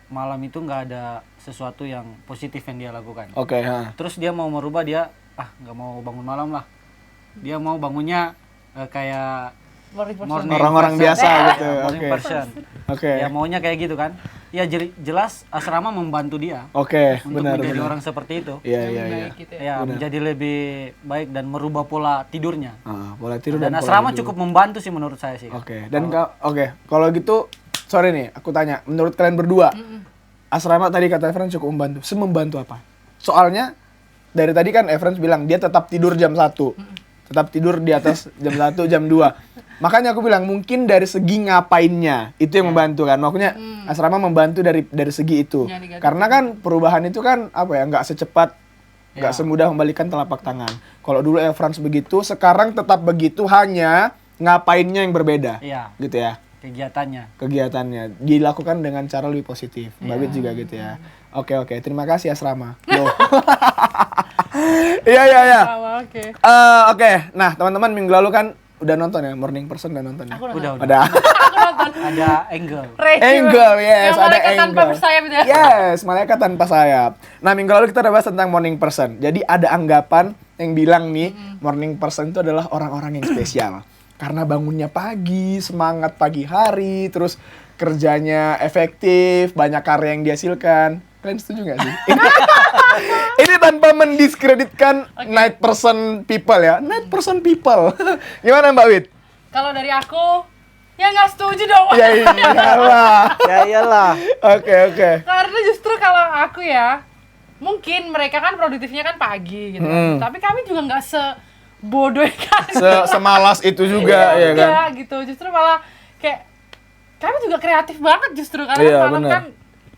malam itu nggak ada sesuatu yang positif yang dia lakukan. Oke, Terus dia mau merubah, dia nggak mau bangun malam lah. Dia mau bangunnya kayak morning Orang-orang person. biasa gitu. Ya, morning Oke. person. Oke. Ya maunya kayak gitu kan. Ya jelas asrama membantu dia Oke, untuk benar. menjadi orang seperti itu. Iya. Baik gitu ya. Ya, menjadi lebih baik dan merubah pola tidurnya. Pola tidur Dan pola asrama hidup. cukup membantu sih menurut saya sih. Oke. Dan kalau gitu sorry nih, aku tanya, menurut kalian berdua, asrama tadi kata Efren cukup membantu. Membantu apa? Soalnya dari tadi kan Efren bilang dia tetap tidur jam 1. Tetap tidur di atas jam 1, jam 2. Makanya aku bilang mungkin dari segi ngapainnya itu yang membantu kan. Makanya asrama membantu dari segi itu. Ya, negatif. Karena kan perubahan itu kan apa ya, nggak secepat, nggak semudah membalikan telapak tangan. Kalau dulu Frans begitu, sekarang tetap begitu, hanya ngapainnya yang berbeda. Iya. Gitu ya. Kegiatannya dilakukan dengan cara lebih positif. Mbak Wit juga gitu ya. Oke. Terima kasih asrama. Loh. Iya. Sama, oke. Oke. Nah, teman-teman minggu lalu kan udah nonton ya, Morning Person udah nonton ya? Aku nonton. Udah. Aku nonton. Ada angle. Angle, yes, Yang ada malaikat tanpa angle. bersayap itu ya. Yes, malaikat tanpa sayap. Nah, minggu lalu kita udah bahas tentang morning person. Jadi ada anggapan yang bilang nih, morning person itu adalah orang-orang yang spesial. Karena bangunnya pagi, semangat pagi hari, terus kerjanya efektif, banyak karya yang dihasilkan. Kalian setuju nggak sih? Ini tanpa mendiskreditkan night person people ya. Night person people. Gimana Mbak Wit? Kalau dari aku, ya nggak setuju dong. Ya iyalah. Ya iyalah. Oke. Karena justru kalau aku ya, mungkin mereka kan produktifnya kan pagi gitu kan. Tapi kami juga nggak sebodoh kan. Semalas itu juga ya kan. Enggak gitu, justru malah kayak kami juga kreatif banget justru karena Iya, malam bener. kan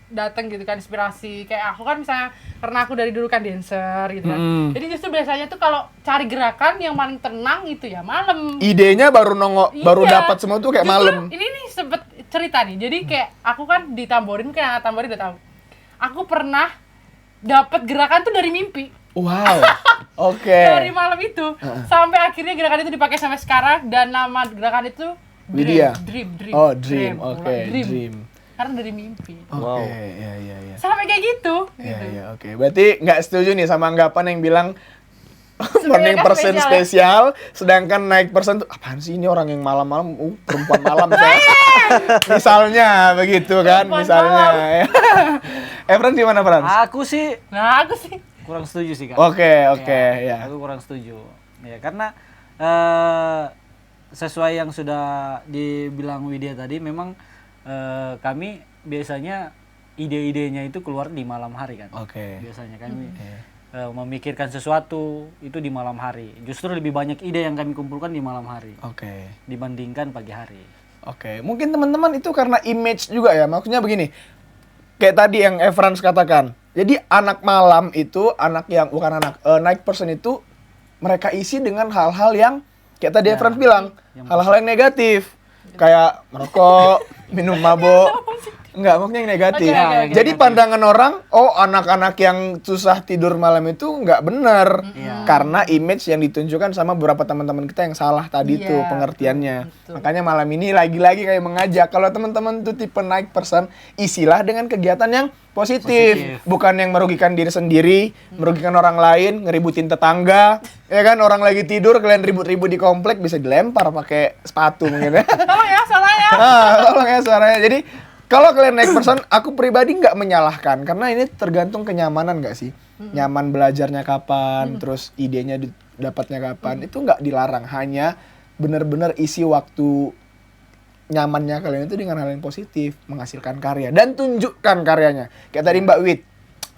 datang gitu kan inspirasi. Kayak aku kan misalnya karena aku dari dulu kan dancer gitu kan. Jadi justru biasanya tuh kalau cari gerakan yang paling tenang itu ya malam. Idenya baru baru Iya. dapat semua tuh kayak Justru malam. Ini nih sempet cerita nih. Jadi kayak aku kan di Tamborin, kayak Tamborin udah tahu. Aku pernah dapat gerakan tuh dari mimpi. Wow. Oke. Dari malam itu sampai akhirnya gerakan itu dipakai sampai sekarang dan nama gerakan itu Widya. Dream. Oh, Dream. Oke, Dream. Dream. Karena dari mimpi. Oke, iya. Sampai kayak gitu. Iya, oke. Berarti nggak setuju nih sama anggapan yang bilang morning kan person spesial spesial, sedangkan night person tuh apaan sih ini orang yang malam-malam, perempuan malam misalnya begitu kan, Perempuan misalnya. Efren gimana Frans? Aku sih Nah, aku sih kurang setuju sih, Kak. Oke, ya. Aku kurang setuju. Ya, karena sesuai yang sudah dibilang Widya tadi, memang kami biasanya ide-idenya itu keluar di malam hari kan. Oke. Biasanya kami memikirkan sesuatu itu di malam hari. Justru lebih banyak ide yang kami kumpulkan di malam hari Oke. dibandingkan pagi hari. Oke, mungkin teman-teman itu karena image juga ya. Maksudnya begini, kayak tadi yang Frans katakan. Jadi anak malam itu, anak yang bukan anak night person itu, mereka isi dengan hal-hal yang kayak tadi Frans bilang, hal-hal yang negatif, kayak merokok, minum mabuk. Enggak, maksudnya yang negatif. Oke, Jadi pandangan orang, oh anak-anak yang susah tidur malam itu nggak benar. Karena image yang ditunjukkan sama beberapa teman-teman kita yang salah tadi Iya, tuh pengertiannya. betul. Makanya malam ini lagi-lagi kayak mengajak, kalau teman-teman tuh tipe night person, isilah dengan kegiatan yang positif. Bukan yang merugikan diri sendiri, merugikan orang lain, ngeributin tetangga. Ya kan, orang lagi tidur, kalian ribut-ribut di komplek, bisa dilempar pakai sepatu mungkin ya. tolong ya, salah ya. Tolong ya suaranya. Jadi kalau kalian naik person, aku pribadi nggak menyalahkan karena ini tergantung kenyamanan nggak sih, nyaman belajarnya kapan, terus idenya dapatnya kapan, itu nggak dilarang, hanya benar-benar isi waktu nyamannya kalian itu dengan hal yang positif, menghasilkan karya dan tunjukkan karyanya. Kayak tadi Mbak Wit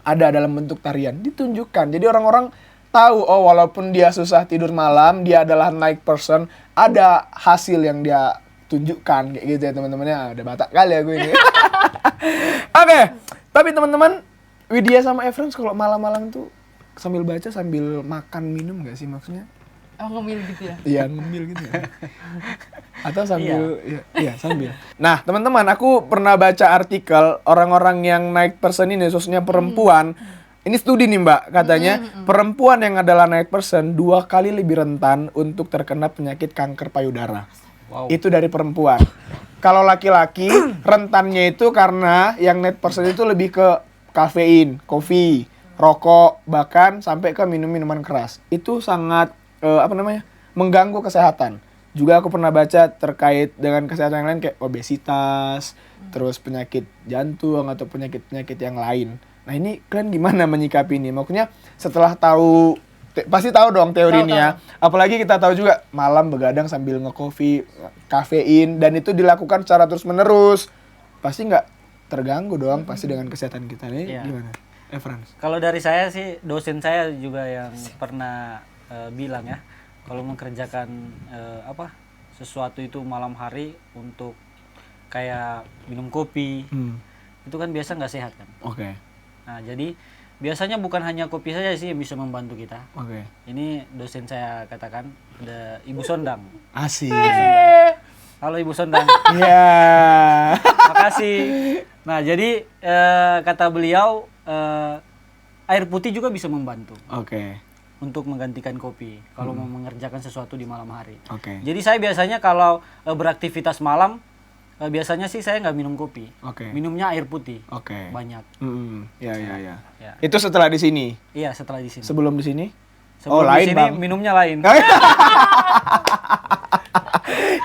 ada dalam bentuk tarian, ditunjukkan. Jadi orang-orang tahu walaupun dia susah tidur malam, dia adalah night person, ada hasil yang dia tunjukkan kayak gitu ya teman-teman ya. Udah batak kali aku ini. Oke, tapi teman-teman, Widya sama Efrans kalau malam-malam tuh sambil baca sambil makan minum nggak sih maksudnya? Oh, ngemil gitu ya? Iya, ngemil gitu ya. Atau sambil, iya sambil. Nah, teman-teman, aku pernah baca artikel orang-orang yang night person ini, khususnya perempuan. Ini studi nih Mbak, katanya perempuan yang adalah night person 2 kali lebih rentan untuk terkena penyakit kanker payudara. Wow. Itu dari perempuan. Kalau laki-laki, rentannya itu karena yang night person itu lebih ke kafein, kopi, rokok, bahkan sampai ke minum-minuman keras. Itu sangat mengganggu kesehatan. Juga aku pernah baca terkait dengan kesehatan yang lain kayak obesitas, terus penyakit jantung atau penyakit-penyakit yang lain. Nah ini kalian gimana menyikapi ini? Maksudnya setelah tahu, pasti tahu dong teorinya. Apalagi kita tahu juga malam begadang sambil ngekopi, kafein, dan itu dilakukan secara terus-menerus. Pasti nggak terganggu dong pasti dengan kesehatan kita. Ini gimana? Frans? Kalau dari saya sih, dosen saya juga yang pernah bilang ya, kalau mengerjakan sesuatu itu malam hari untuk kayak minum kopi, itu kan biasa nggak sehat kan. Oke. Nah jadi biasanya bukan hanya kopi saja sih yang bisa membantu kita. Oke. Ini dosen saya katakan, ada Ibu Sondang. Asik. Halo Ibu Sondang. Iya. Makasih. Nah jadi kata beliau air putih juga bisa membantu. Oke. Untuk menggantikan kopi kalau mau mengerjakan sesuatu di malam hari. Oke. Jadi saya biasanya kalau beraktivitas malam, biasanya sih saya nggak minum kopi. Oke. Minumnya air putih. Oke. Banyak. Ya. Ya. Itu setelah di sini. Iya, setelah di sini. Sebelum di sini? Sebelum lain, di sini Bang. minumnya lain.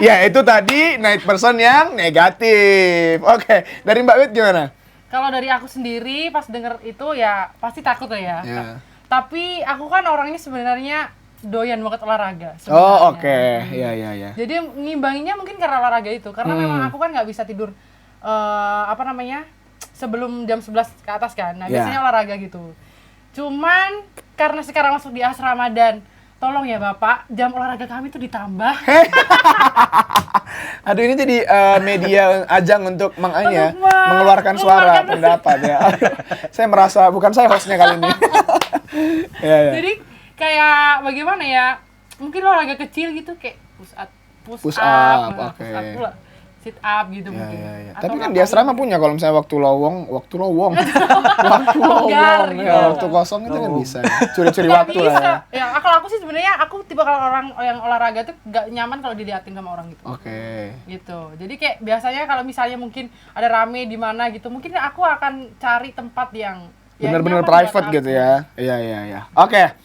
Ya, itu tadi night person yang negatif. Oke. Dari Mbak Wit gimana? Kalau dari aku sendiri pas denger itu ya pasti takut ya. Ya. Tapi aku kan orangnya sebenarnya doyan banget olahraga. Oh, oke. Iya. Jadi ngimbanginya mungkin karena olahraga itu. Karena memang aku kan nggak bisa tidur sebelum jam 11 ke atas kan. Nah, biasanya olahraga gitu. Cuman karena sekarang masuk di asrama dan tolong ya Bapak, jam olahraga kami tuh ditambah. Aduh, ini jadi media ajang untuk mengeluarkan suara pendapat ya. Saya merasa bukan saya hostnya kali ini. Ya. Jadi kayak bagaimana ya? Mungkin olahraga kecil gitu kayak push up oke. pula, sit up gitu mungkin. Ya. Atau Tapi kan ngapain? di asrama punya kalau misalnya waktu lowong. Longgar, gitu. Waktu kosong itu kan bisa. Curi-curi Nggak waktu lah. bisa. Ya, kalau aku sih sebenarnya aku tipe kalau orang yang olahraga tuh gak nyaman kalau diliatin sama orang gitu. Oke. Gitu. Jadi kayak biasanya kalau misalnya mungkin ada rame di mana gitu, mungkin aku akan cari tempat yang Bener-bener nyaman private buat gitu aku. ya. Iya. Oke.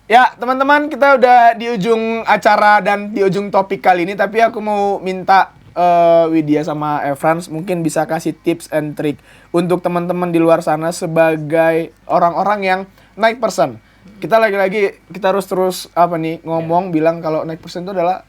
Ya, teman-teman, kita udah di ujung acara dan di ujung topik kali ini, tapi aku mau minta Widya sama Frans mungkin bisa kasih tips and trick untuk teman-teman di luar sana sebagai orang-orang yang night person. Kita lagi-lagi kita harus terus ngomong bilang kalau night person itu adalah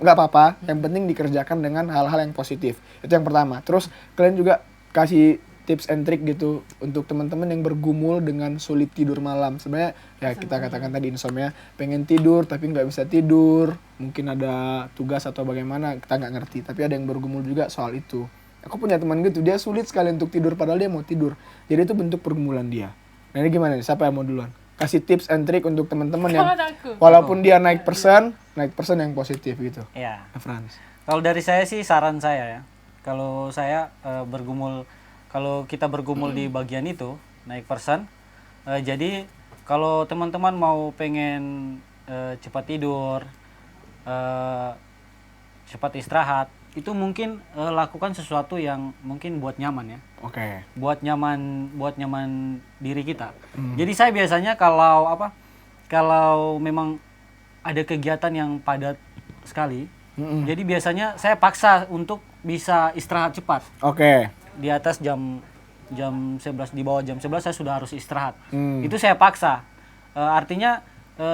nggak apa-apa, yang penting dikerjakan dengan hal-hal yang positif. Itu yang pertama. Terus kalian juga kasih tips and trick gitu untuk teman-teman yang bergumul dengan sulit tidur malam. Sebenarnya ya kita katakan tadi insomnia, pengen tidur tapi nggak bisa tidur, mungkin ada tugas atau bagaimana kita nggak ngerti. Tapi ada yang bergumul juga soal itu. Aku punya teman gitu, dia sulit sekali untuk tidur padahal dia mau tidur. Jadi itu bentuk pergumulan dia. Nah ini gimana nih? Siapa yang mau duluan? Kasih tips and trick untuk teman-teman yang walaupun dia night person yang positif gitu. Iya. Frans. Kalau dari saya sih saran saya ya. Kalau saya kalau kita bergumul di bagian itu, naik person, jadi kalau teman-teman mau pengen cepat tidur, cepat istirahat, itu mungkin lakukan sesuatu yang mungkin buat nyaman ya. Oke. Buat nyaman diri kita. Jadi saya biasanya kalau memang ada kegiatan yang padat sekali, jadi biasanya saya paksa untuk bisa istirahat cepat. Oke. Di atas jam 11, di bawah jam 11 saya sudah harus istirahat. Itu saya paksa. Artinya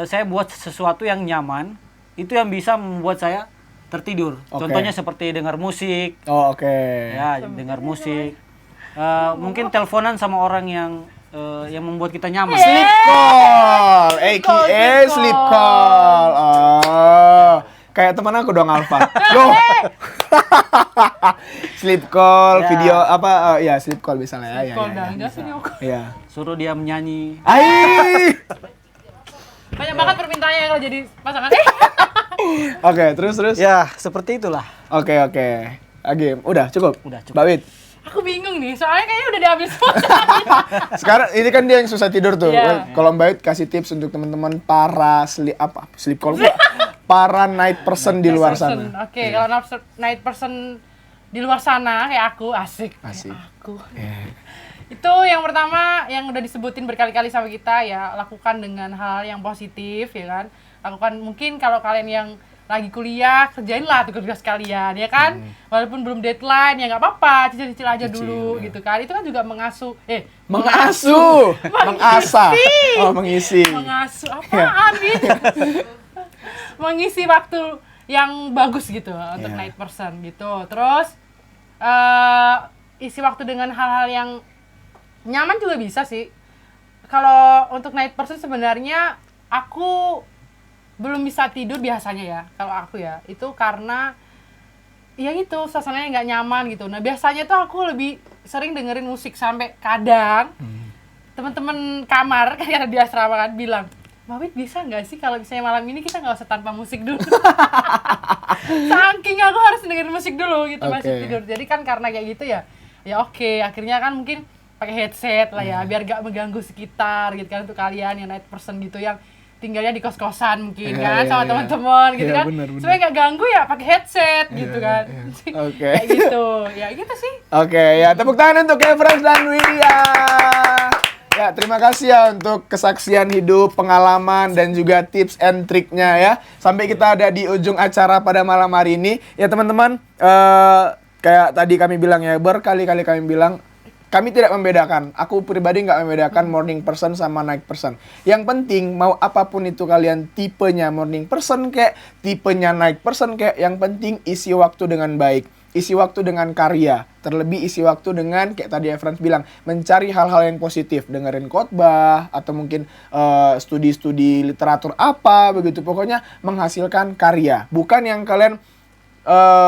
saya buat sesuatu yang nyaman, itu yang bisa membuat saya tertidur. Contohnya seperti dengar musik. Oh, oke. Ya, dengar musik. Mungkin teleponan sama orang yang yang membuat kita nyaman. Sleep call, aka sleep call. Oh, kayak teman aku dong Alfa. Loh. Sleep call, Ya. video apa? Ya sleep call misalnya ya. Kalau Ya, udah ya, enggak sih ini aku. ya. Suruh dia menyanyi. Ai. Banyak banget permintaannya kalau jadi pasangan. Oke, terus. Ya, seperti itulah. Oke. Oke, udah cukup. Udah cukup. Mbak Wit. Aku bingung nih, soalnya kayaknya udah diambil semua. Sekarang ini kan dia yang susah tidur tuh. Iya. Kalau Mbak Wit kasih tips untuk teman-teman para sleep call pula. Para night person di luar sana. Oke, kalau night person di luar sana kayak aku asik. Asik. Kayak aku. Eh, Itu yang pertama yang udah disebutin berkali-kali sama kita ya, lakukan dengan hal yang positif ya kan. Lakukan mungkin kalau kalian yang lagi kuliah, kerjainlah tugas kalian ya kan. Walaupun belum deadline ya nggak apa-apa, cicil-cicil aja dulu ya. gitu kan. Itu kan juga mengasah. Mengisi. Mengasuh apaan gitu. Mengisi waktu yang bagus gitu untuk Iya. night person gitu. Terus isi waktu dengan hal-hal yang nyaman juga bisa sih. Kalau untuk night person sebenarnya aku belum bisa tidur biasanya ya. Kalau aku ya itu karena ya itu suasananya nggak nyaman gitu. Nah biasanya tuh aku lebih sering dengerin musik sampai kadang teman-teman kamar kan karena di asrama kan bilang, Mawit bisa nggak sih kalau misalnya malam ini kita nggak usah tanpa musik dulu. Saking aku harus dengerin musik dulu gitu masih Oke. tidur. Jadi kan karena kayak gitu ya oke. Akhirnya kan mungkin pakai headset lah ya biar gak mengganggu sekitar gitu kan untuk kalian yang night person gitu yang tinggalnya di kos-kosan mungkin Iya, kan iya, sama iya. teman-teman gitu Iya, kan. benar. Supaya gak ganggu ya pakai headset gitu kan. Oke. Kayak gitu. Ya gitu sih. Oke, ya tepuk tangan untuk Evans dan Widya. Ya, terima kasih ya untuk kesaksian hidup, pengalaman, dan juga tips and triknya ya. Sampai kita ada di ujung acara pada malam hari ini. Ya teman-teman, kayak tadi kami bilang ya, berkali-kali kami bilang, kami tidak membedakan. Aku pribadi nggak membedakan morning person sama night person. Yang penting, mau apapun itu kalian tipenya morning person kayak, tipenya night person kayak, yang penting isi waktu dengan baik. Isi waktu dengan karya, terlebih isi waktu dengan kayak tadi Evans bilang, mencari hal-hal yang positif, dengerin khotbah atau mungkin studi-studi literatur apa begitu, pokoknya menghasilkan karya, bukan yang kalian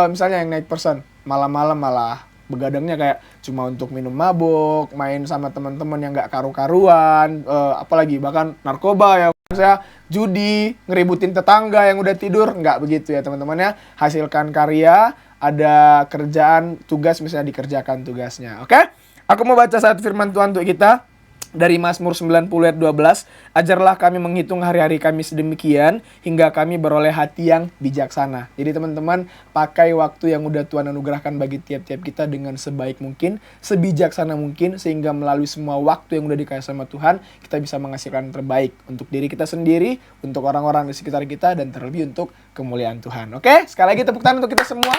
misalnya yang night person malam-malam malah begadangnya kayak cuma untuk minum mabuk, main sama teman-teman yang nggak karu-karuan, apalagi bahkan narkoba ya. Saya judi, ngeributin tetangga yang udah tidur, nggak begitu ya teman-teman ya. Hasilkan karya, ada kerjaan, tugas misalnya dikerjakan tugasnya. Oke? Aku mau baca satu firman Tuhan untuk kita dari Mazmur 90 ayat 12. Ajarlah kami menghitung hari-hari kami sedemikian hingga kami beroleh hati yang bijaksana. Jadi teman-teman, pakai waktu yang udah Tuhan anugerahkan bagi tiap-tiap kita dengan sebaik mungkin, sebijaksana mungkin, sehingga melalui semua waktu yang udah dikasih sama Tuhan, kita bisa menghasilkan yang terbaik untuk diri kita sendiri, untuk orang-orang di sekitar kita, dan terlebih untuk kemuliaan Tuhan. Oke? Sekali lagi tepuk tangan untuk kita semua.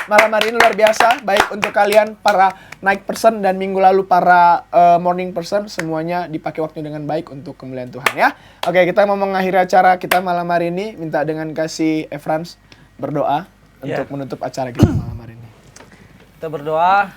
Malam hari ini luar biasa, baik untuk kalian para night person dan minggu lalu para morning person, semuanya dipakai waktunya dengan baik untuk kemuliaan Tuhan ya. Oke, kita mau mengakhiri acara kita malam hari ini, minta dengan kasih Evans berdoa untuk menutup acara kita malam hari ini. Kita berdoa.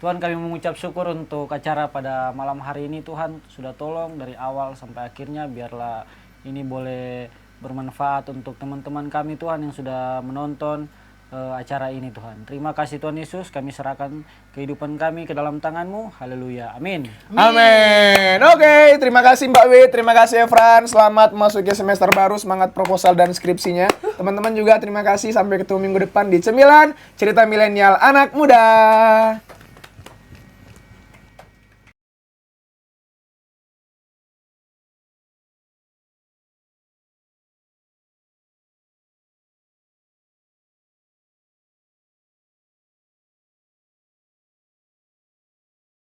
Tuhan, kami mengucap syukur untuk acara pada malam hari ini. Tuhan sudah tolong dari awal sampai akhirnya, biarlah ini boleh bermanfaat untuk teman-teman kami Tuhan yang sudah menonton acara ini Tuhan. Terima kasih Tuhan Yesus, kami serahkan kehidupan kami ke dalam tangan-Mu. Haleluya. Amin. Amin. Oke, terima kasih Mbak Wit, terima kasih Evran. Selamat memasuki semester baru, semangat proposal dan skripsinya. Teman-teman juga terima kasih, sampai ketemu minggu depan di Cemilan Cerita Milenial Anak Muda.